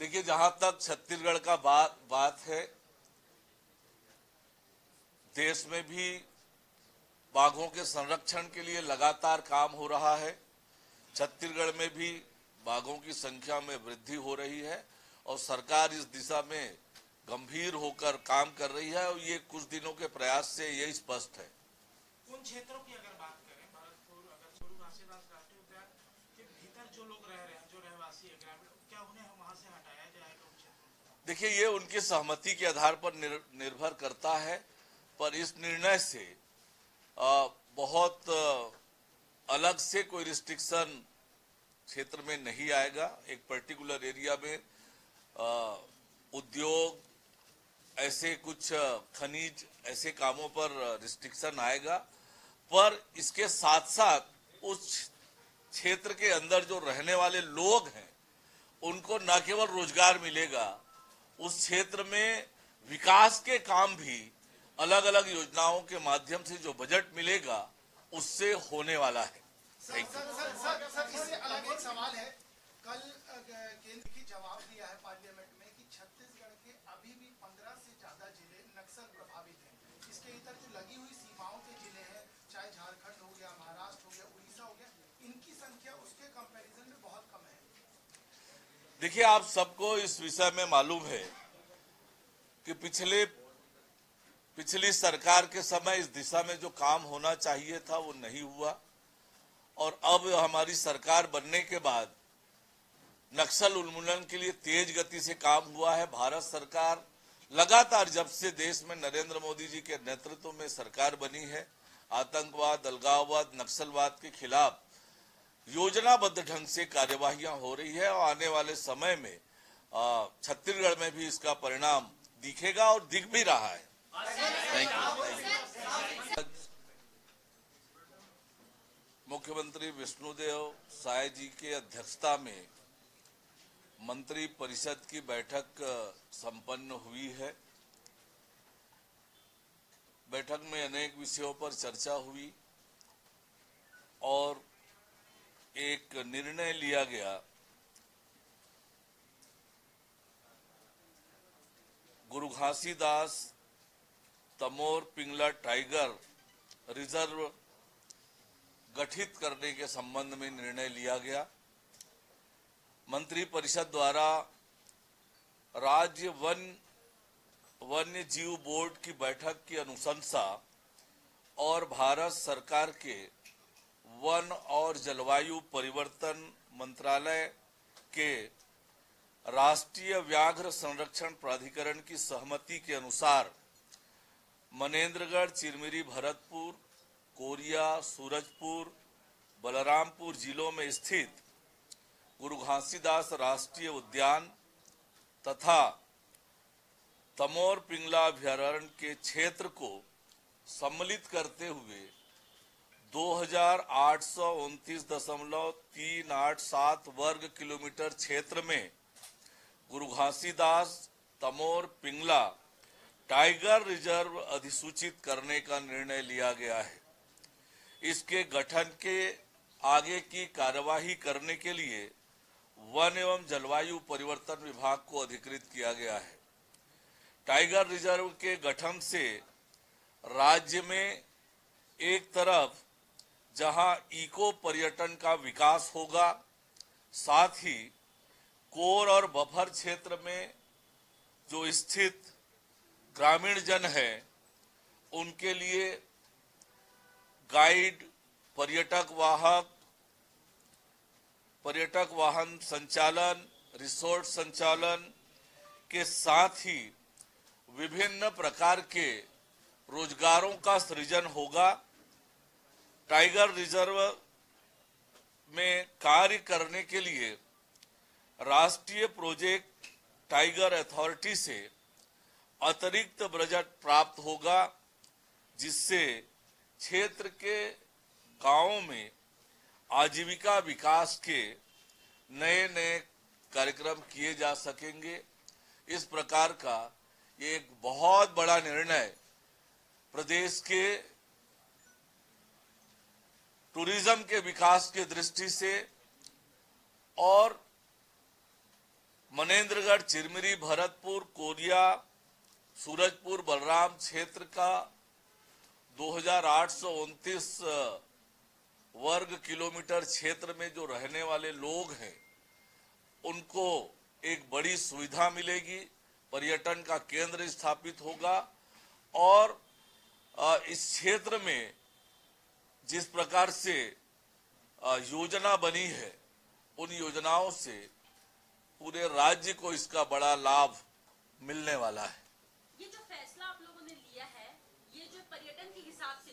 देखिए, जहां तक छत्तीसगढ़ का बात है, देश में भी बाघों के संरक्षण के लिए लगातार काम हो रहा है। छत्तीसगढ़ में भी बाघों की संख्या में वृद्धि हो रही है और सरकार इस दिशा में गंभीर होकर काम कर रही है और ये कुछ दिनों के प्रयास से ये स्पष्ट है। उन क्षेत्रों की अगर बात करें, भरतपुर, अगर गुरु घासीदास राष्ट्रीय उद्यान के भीतर जो लोग रह रहे हैं, जो रहवासी है ग्रामीण, क्या उन्हें वहां से हटाया जाएगा उन क्षेत्रों? देखिए, ये उनकी सहमति के आधार पर निर्भर करता है, पर इस निर्णय से बहुत अलग से कोई रिस्ट्रिक्शन क्षेत्र में नहीं आएगा। एक पर्टिकुलर एरिया में उद्योग, ऐसे कुछ खनिज, ऐसे कामों पर रिस्ट्रिक्शन आएगा, पर इसके साथ साथ उस क्षेत्र के अंदर जो रहने वाले लोग हैं उनको न केवल रोजगार मिलेगा, उस क्षेत्र में विकास के काम भी अलग अलग योजनाओं के माध्यम से जो बजट मिलेगा उससे होने वाला है। सर, इससे अलग एक सवाल है। कल केंद्र की जवाब दिया है पार्लियामेंट में कि छत्तीसगढ़ के अभी भी 15 से ज्यादा जिले नक्सल प्रभावित हैं। इसके इधर जो लगी हुई सीमाओं के जिले हैं, चाहे झारखंड हो गया, महाराष्ट्र हो गया, उड़ीसा हो गया, इनकी संख्या उसके कंपैरिजन में बहुत कम है। देखिए, आप सबको इस विषय में मालूम है कि पिछली सरकार के समय इस दिशा में जो काम होना चाहिए था वो नहीं हुआ और अब हमारी सरकार बनने के बाद नक्सल उन्मूलन के लिए तेज गति से काम हुआ है। भारत सरकार लगातार, जब से देश में नरेंद्र मोदी जी के नेतृत्व में सरकार बनी है, आतंकवाद, अलगाववाद, नक्सलवाद के खिलाफ योजनाबद्ध ढंग से कार्यवाहियां हो रही है और आने वाले समय में छत्तीसगढ़ में भी इसका परिणाम दिखेगा और दिख भी रहा है। Thank you. मुख्यमंत्री विष्णुदेव साय जी के अध्यक्षता में मंत्री परिषद की बैठक संपन्न हुई है। बैठक में अनेक विषयों पर चर्चा हुई और एक निर्णय लिया गया, गुरु घासीदास तमोर पिंगला टाइगर रिजर्व गठित करने के संबंध में निर्णय लिया गया। मंत्री परिषद द्वारा राज्य वन्य जीव बोर्ड की बैठक की अनुशंसा और भारत सरकार के वन और जलवायु परिवर्तन मंत्रालय के राष्ट्रीय व्याघ्र संरक्षण प्राधिकरण की सहमति के अनुसार मनेन्द्रगढ़, चिरमिरी, भरतपुर, कोरिया, सूरजपुर, बलरामपुर जिलों में स्थित गुरु घासीदास राष्ट्रीय उद्यान तथा तमोर पिंगला अभयारण्य के क्षेत्र को सम्मिलित करते हुए 2829.387 वर्ग किलोमीटर क्षेत्र में गुरु घासीदास तमोर पिंगला टाइगर रिजर्व अधिसूचित करने का निर्णय लिया गया है। इसके गठन के आगे की कार्यवाही करने के लिए वन एवं जलवायु परिवर्तन विभाग को अधिकृत किया गया है। टाइगर रिजर्व के गठन से राज्य में एक तरफ जहां इको पर्यटन का विकास होगा, साथ ही कोर और बफर क्षेत्र में जो स्थित ग्रामीण जन है उनके लिए गाइड, पर्यटक वाहन संचालन, रिसोर्ट संचालन के साथ ही विभिन्न प्रकार के रोजगारों का सृजन होगा। टाइगर रिजर्व में कार्य करने के लिए राष्ट्रीय प्रोजेक्ट टाइगर अथॉरिटी से अतिरिक्त बजट प्राप्त होगा, जिससे क्षेत्र के गांवों में आजीविका विकास के नए नए कार्यक्रम किए जा सकेंगे। इस प्रकार का ये एक बहुत बड़ा निर्णय प्रदेश के टूरिज्म के विकास के दृष्टि से और मनेन्द्रगढ़, चिरमिरी, भरतपुर, कोरिया, सूरजपुर, बलराम क्षेत्र का 2829 वर्ग किलोमीटर क्षेत्र में जो रहने वाले लोग हैं उनको एक बड़ी सुविधा मिलेगी, पर्यटन का केंद्र स्थापित होगा और इस क्षेत्र में जिस प्रकार से योजना बनी है उन योजनाओं से पूरे राज्य को इसका बड़ा लाभ मिलने वाला है। ये जो फैसला आप लोगों ने लिया है, ये जो पर्यटन के हिसाब